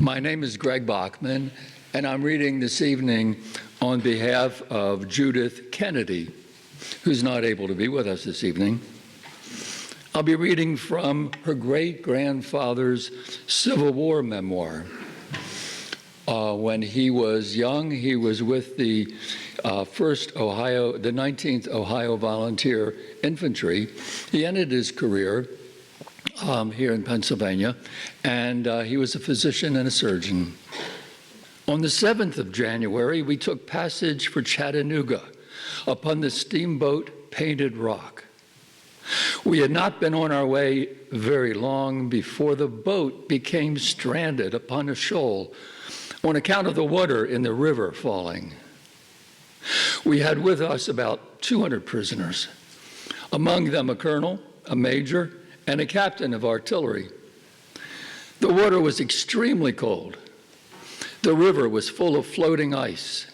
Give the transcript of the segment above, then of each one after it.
My name is Greg Backman, and I'm reading this evening on behalf of Judith Kennedy, who's not able to be with us this evening. I'll be reading from her great-grandfather's Civil War memoir. When he was young, he was with the 19th Ohio Volunteer Infantry. He ended his career here in Pennsylvania, and he was a physician and a surgeon. On the 7th of January, we took passage for Chattanooga upon the steamboat Painted Rock. We had not been on our way very long before the boat became stranded upon a shoal on account of the water in the river falling. We had with us about 200 prisoners, among them a colonel, a major, and a captain of artillery. The water was extremely cold. The river was full of floating ice.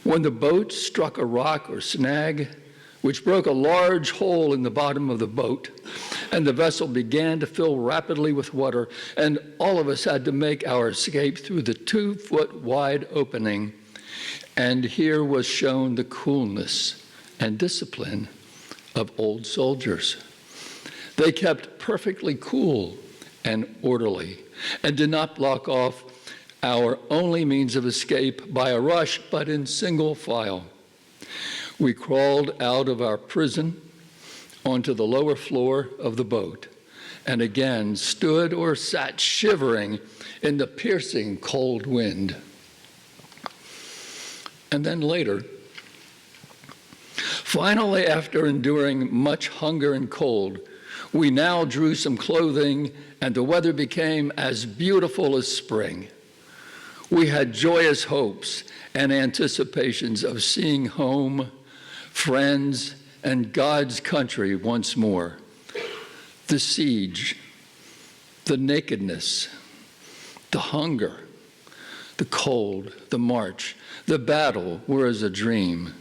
When the boat struck a rock or snag, which broke a large hole in the bottom of the boat, and the vessel began to fill rapidly with water, and all of us had to make our escape through the 2-foot wide opening. And here was shown the coolness and discipline of old soldiers. They kept perfectly cool and orderly and did not block off our only means of escape by a rush, but in single file. We crawled out of our prison onto the lower floor of the boat and again stood or sat shivering in the piercing cold wind. And then later, finally, after enduring much hunger and cold, we now drew some clothing and the weather became as beautiful as spring. We had joyous hopes and anticipations of seeing home, friends, and God's country once more. The siege, the nakedness, the hunger, the cold, the march, the battle were as a dream.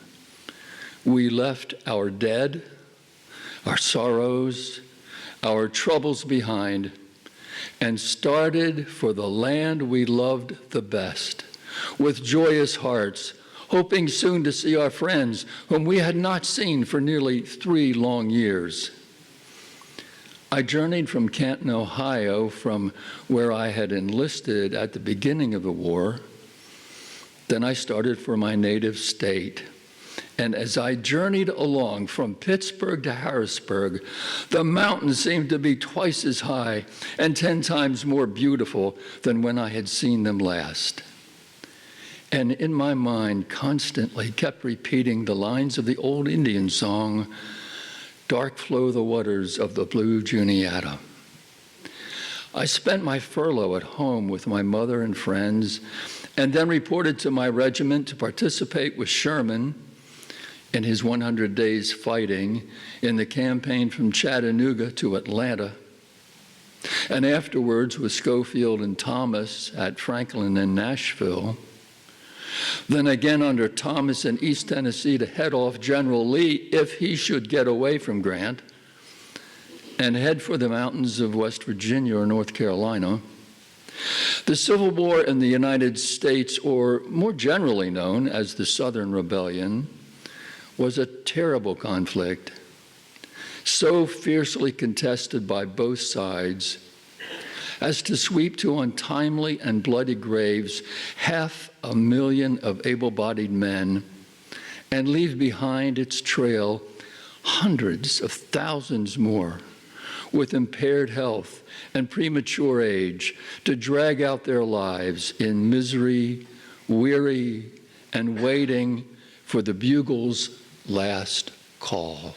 We left our dead, our sorrows, our troubles behind, and started for the land we loved the best, with joyous hearts, hoping soon to see our friends whom we had not seen for nearly 3 long years. I journeyed from Canton, Ohio, from where I had enlisted at the beginning of the war. Then I started for my native state. And as I journeyed along from Pittsburgh to Harrisburg, the mountains seemed to be twice as high and 10 times more beautiful than when I had seen them last. And in my mind constantly kept repeating the lines of the old Indian song, "Dark flow the waters of the blue Juniata." I spent my furlough at home with my mother and friends, and then reported to my regiment to participate with Sherman in his 100 days fighting in the campaign from Chattanooga to Atlanta, and afterwards with Schofield and Thomas at Franklin and Nashville. Then again under Thomas in East Tennessee to head off General Lee if he should get away from Grant, and head for the mountains of West Virginia or North Carolina. The Civil War in the United States, or more generally known as the Southern Rebellion, was a terrible conflict, so fiercely contested by both sides as to sweep to untimely and bloody graves 500,000 of able-bodied men and leave behind its trail hundreds of thousands more with impaired health and premature age to drag out their lives in misery, weary, and waiting for the bugle's last call.